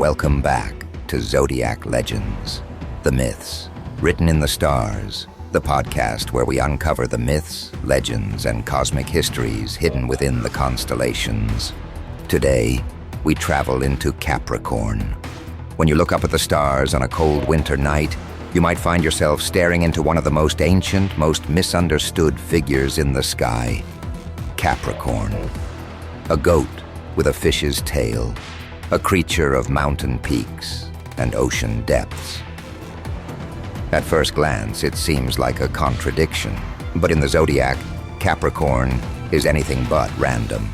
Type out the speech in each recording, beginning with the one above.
Welcome back to Zodiac Legends, the myths written in the stars, the podcast where we uncover the myths, legends, and cosmic histories hidden within the constellations. Today, we travel into Capricorn. When you look up at the stars on a cold winter night, you might find yourself staring into one of the most ancient, most misunderstood figures in the sky, Capricorn. A goat with a fish's tail, a creature of mountain peaks and ocean depths. At first glance, it seems like a contradiction, but in the zodiac, Capricorn is anything but random.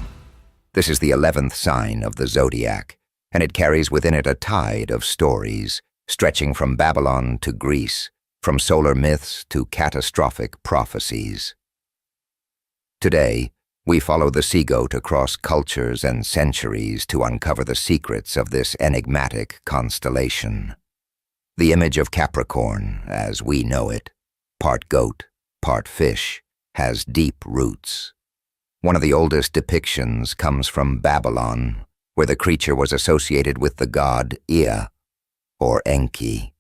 This is the 11th sign of the zodiac, and it carries within it a tide of stories, stretching from Babylon to Greece, from solar myths to catastrophic prophecies. Today, we follow the sea goat across cultures and centuries to uncover the secrets of this enigmatic constellation. The image of Capricorn, as we know it, part goat, part fish, has deep roots. One of the oldest depictions comes from Babylon, where the creature was associated with the god Ea, or Enki.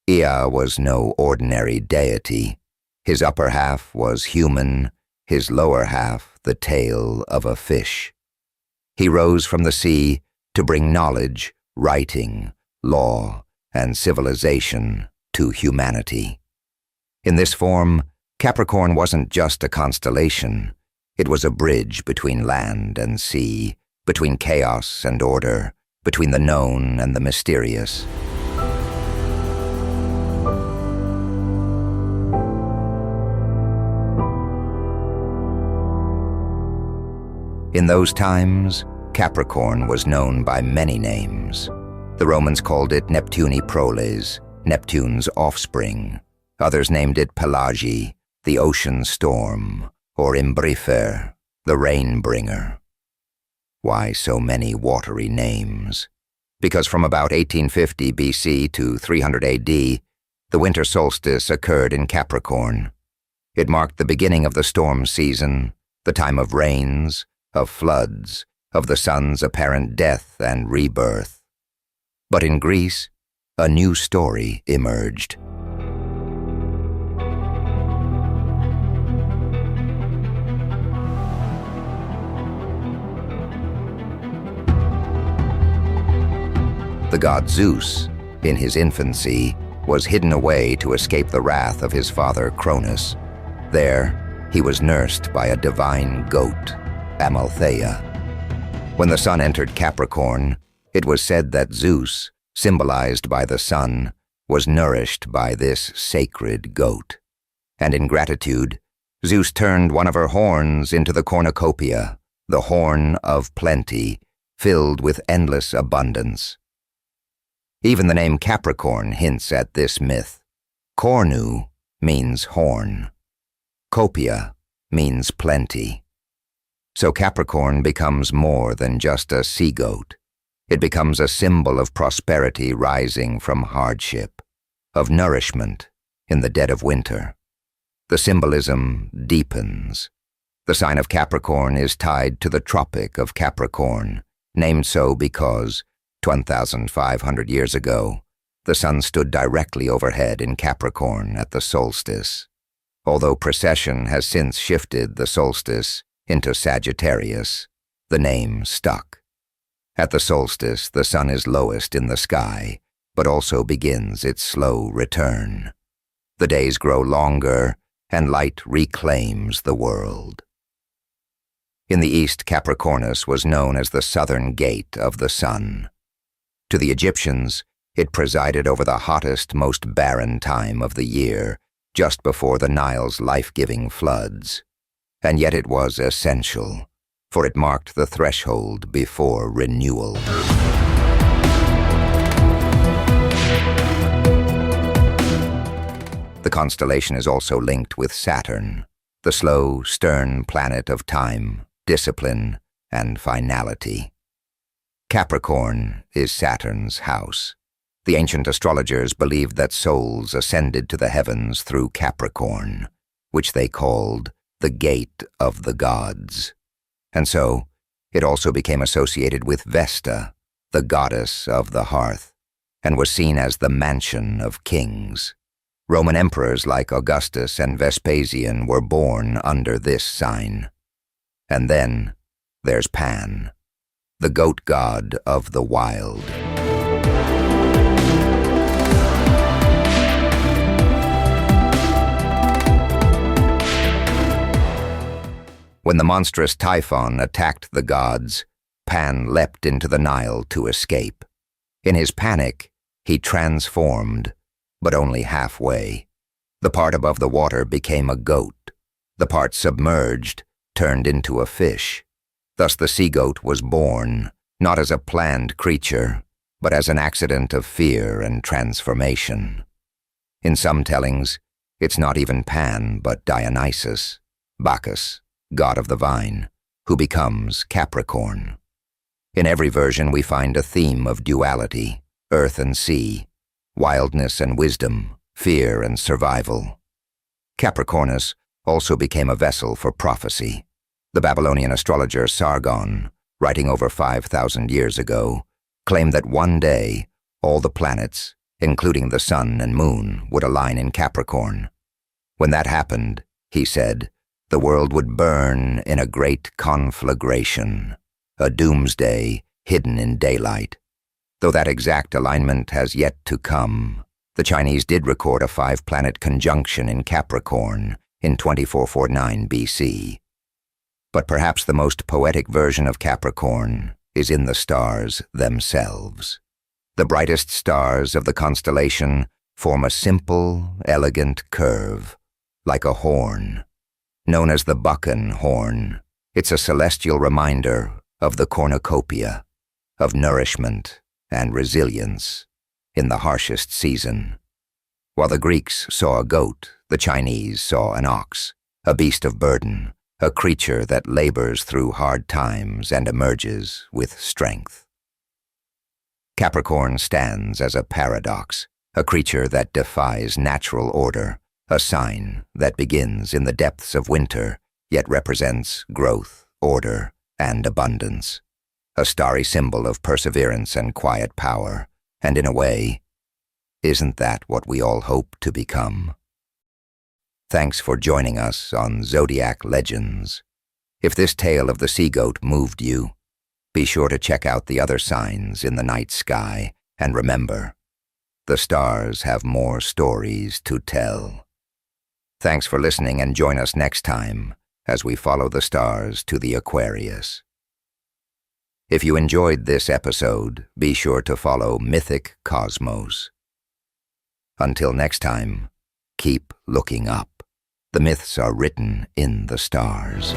Ea was no ordinary deity. His upper half was human, his lower half the tail of a fish. He rose from the sea to bring knowledge, writing, law, and civilization to humanity. In this form, Capricorn wasn't just a constellation. It was a bridge between land and sea, between chaos and order, between the known and the mysterious. In those times, Capricorn was known by many names. The Romans called it Neptuni Proles, Neptune's offspring. Others named it Pelagi, the ocean storm, or Imbrifer, the rain bringer. Why so many watery names? Because from about 1850 BC to 300 AD, the winter solstice occurred in Capricorn. It marked the beginning of the storm season, the time of rains, of floods, of the sun's apparent death and rebirth. But in Greece, a new story emerged. The god Zeus, in his infancy, was hidden away to escape the wrath of his father Cronus. There, he was nursed by a divine goat, Amalthea. When the sun entered Capricorn, it was said that Zeus, symbolized by the sun, was nourished by this sacred goat. And in gratitude, Zeus turned one of her horns into the cornucopia, the horn of plenty, filled with endless abundance. Even the name Capricorn hints at this myth. Cornu means horn. Copia means plenty. So Capricorn becomes more than just a sea goat. It becomes a symbol of prosperity rising from hardship, of nourishment in the dead of winter. The symbolism deepens. The sign of Capricorn is tied to the Tropic of Capricorn, named so because 1,500 years ago, the sun stood directly overhead in Capricorn at the solstice. Although precession has since shifted the solstice into Sagittarius, the name stuck. At the solstice, the sun is lowest in the sky, but also begins its slow return. The days grow longer, and light reclaims the world. In the east, Capricornus was known as the southern gate of the sun. To the Egyptians, it presided over the hottest, most barren time of the year, just before the Nile's life-giving floods. And yet it was essential, for it marked the threshold before renewal. The constellation is also linked with Saturn, the slow, stern planet of time, discipline, and finality. Capricorn is Saturn's house. The ancient astrologers believed that souls ascended to the heavens through Capricorn, which they called the gate of the gods. And so, it also became associated with Vesta, the goddess of the hearth, and was seen as the mansion of kings. Roman emperors like Augustus and Vespasian were born under this sign. And then there's Pan, the goat god of the wild. When the monstrous typhon attacked the gods, Pan leapt into the Nile to escape. In his panic, he transformed, but only halfway. The part above the water became a goat. The part submerged turned into a fish. Thus the sea-goat was born, not as a planned creature, but as an accident of fear and transformation. In some tellings, it's not even Pan, but Dionysus, Bacchus, god of the vine, who becomes Capricorn. In every version we find a theme of duality, earth and sea, wildness and wisdom, fear and survival. Capricornus also became a vessel for prophecy. The Babylonian astrologer Sargon, writing over 5,000 years ago, claimed that one day all the planets, including the sun and moon, would align in Capricorn. When that happened, he said, the world would burn in a great conflagration, a doomsday hidden in daylight. Though that exact alignment has yet to come, the Chinese did record a 5-planet conjunction in Capricorn in 2449 BC. But perhaps the most poetic version of Capricorn is in the stars themselves. The brightest stars of the constellation form a simple, elegant curve, like a horn. Known as the Buchan horn, it's a celestial reminder of the cornucopia, of nourishment and resilience in the harshest season. While the Greeks saw a goat, the Chinese saw an ox, a beast of burden, a creature that labors through hard times and emerges with strength. Capricorn stands as a paradox, a creature that defies natural order, a sign that begins in the depths of winter, yet represents growth, order, and abundance. A starry symbol of perseverance and quiet power, and in a way, isn't that what we all hope to become? Thanks for joining us on Zodiac Legends. If this tale of the sea-goat moved you, be sure to check out the other signs in the night sky, and remember, the stars have more stories to tell. Thanks for listening, and join us next time as we follow the stars to the Aquarius. If you enjoyed this episode, be sure to follow Mythic Cosmos. Until next time, keep looking up. The myths are written in the stars.